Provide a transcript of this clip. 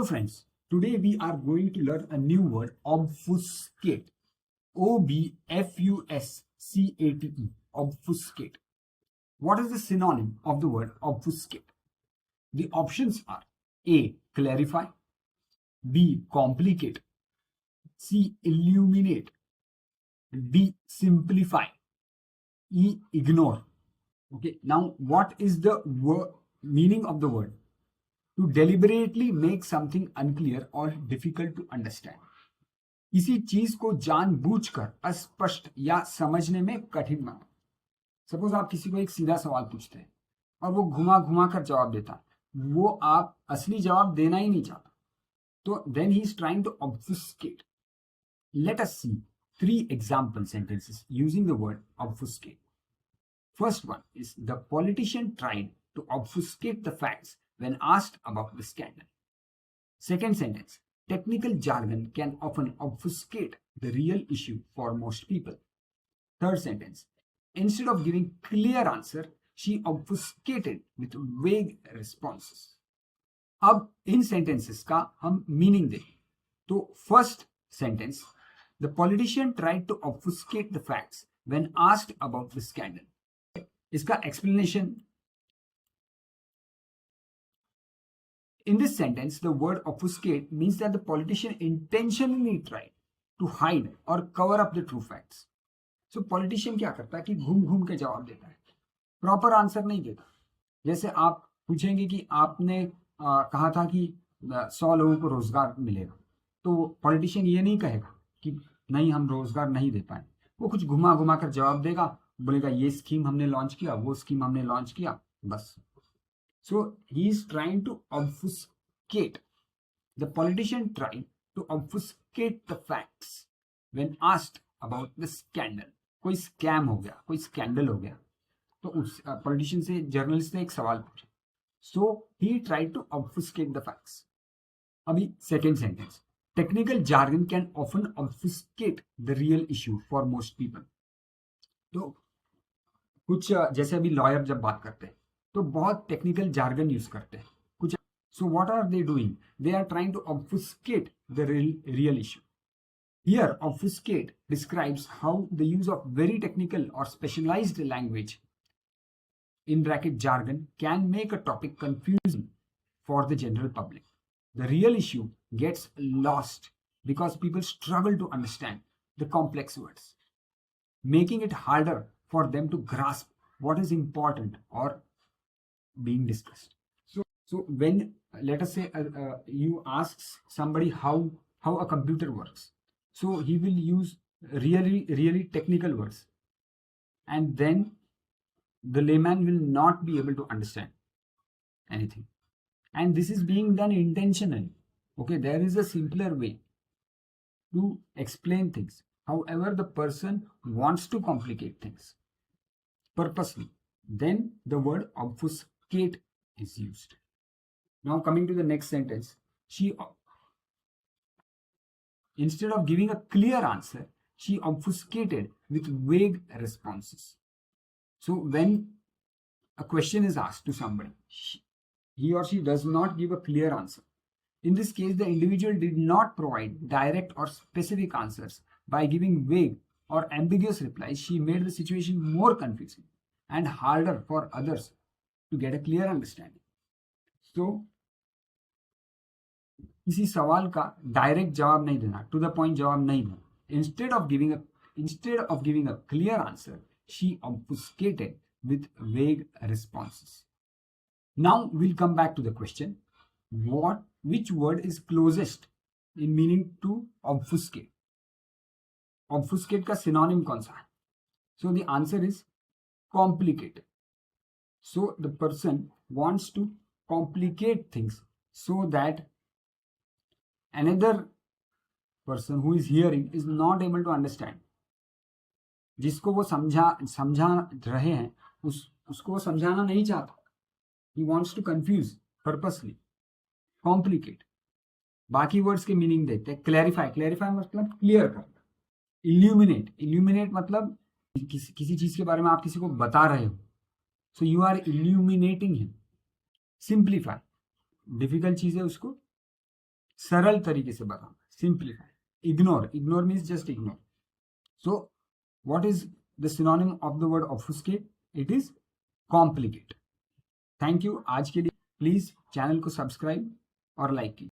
Hello friends, today we are going to learn a new word, obfuscate. O-B-F-U-S-C-A-T-E, obfuscate. What is the synonym of the word obfuscate? The options are A. Clarify, B. Complicate, C. Illuminate, D. Simplify, E. Ignore. Okay, now what is the meaning of the word? To deliberately make something unclear or difficult to understand. किसी चीज को जानबूझकर अस्पष्ट या समझने में कठिन बनाना. Suppose आप किसी को एक सीधा सवाल पूछते हैं और वो घुमा घुमा कर जवाब देता है, वो आप असली जवाब देना ही नहीं चाहता, तो then he is trying to obfuscate. Let us see 3 example sentences using the word obfuscate. First one is, the politician tried to obfuscate the facts when asked about the scandal. Second sentence, technical jargon can often obfuscate the real issue for most people. Third sentence, instead of giving clear answer, she obfuscated with vague responses. अब इन sentences का हम meaning देखें. तो first sentence, the politician tried to obfuscate the facts when asked about the scandal. इसका explanation. In this sentence, the word obfuscate means that the politician intentionally tried to hide or cover up the true facts. So politician क्या करता है कि घूम घूम के जवाब देता है, प्रॉपर आंसर नहीं देता. जैसे आप पूछेंगे कि आपने कहा था कि 100 लोगों को रोजगार मिलेगा, तो पॉलिटिशियन ये नहीं कहेगा कि नहीं, हम रोजगार नहीं दे पाए. वो कुछ घुमा घुमा कर जवाब देगा, बोलेगा ये स्कीम हमने लॉन्च किया, वो स्कीम हमने लॉन्च किया, बस. So he is trying to obfuscate. The politician tried to obfuscate the facts when asked about the scandal. कोई स्कैम हो गया, कोई स्कैंडल हो गया, तो उस पॉलिटिशियन से जर्नलिस्ट ने एक सवाल पूछा. So he tried to obfuscate the facts. अभी second sentence, technical jargon can often obfuscate the real issue for most people. तो कुछ जैसे अभी लॉयर जब बात करते हैं तो बहुत टेक्निकल जार्गन यूज करते हैं कुछ. So what are they doing? They are trying to obfuscate the real issue. Here obfuscate describes how the use of very technical और specialised language in bracket jargon can make a topic confusing for the general public. The real issue gets lost because people struggle to understand the complex words, making it harder for them to grasp what is important or being discussed. So when, let us say, you ask somebody how a computer works, so he will use really technical words, and then the layman will not be able to understand anything, and this is being done intentionally. Okay, there is a simpler way to explain things. However, the person wants to complicate things purposely, then the word obfuscate is used. Now coming to the next sentence, she, instead of giving a clear answer, she obfuscated with vague responses. So when a question is asked to somebody, he or she does not give a clear answer. In this case, the individual did not provide direct or specific answers. By giving vague or ambiguous replies, she made the situation more confusing and harder for others to get a clear understanding. So किसी सवाल का direct जवाब नहीं देना, to the point जवाब नहीं देना. Instead of giving a clear answer, she obfuscated with vague responses. Now we'll come back to the question, which word is closest in meaning to obfuscate? Obfuscate का synonym कौन सा है? So the answer is complicate. So the person wants to complicate things so that another person who is hearing is not able to understand. जिसको वो समझा रहे हैं उसको वो समझाना नहीं चाहता. He wants to confuse purposely. Complicate. बाकी वर्ड्स के मीनिंग देखते हैं. क्लैरिफाई मतलब क्लियर करना. इल्यूमिनेट मतलब किसी चीज के बारे में आप किसी को बता रहे हो, so you are illuminating him. Simplify, difficult चीज है उसको सरल तरीके से बताऊंगा, simplify. Ignore means just ignore. So what is the synonym of the word obfuscate? It is complicate. Thank you. आज के लिए प्लीज चैनल को सब्सक्राइब और लाइक कीजिए।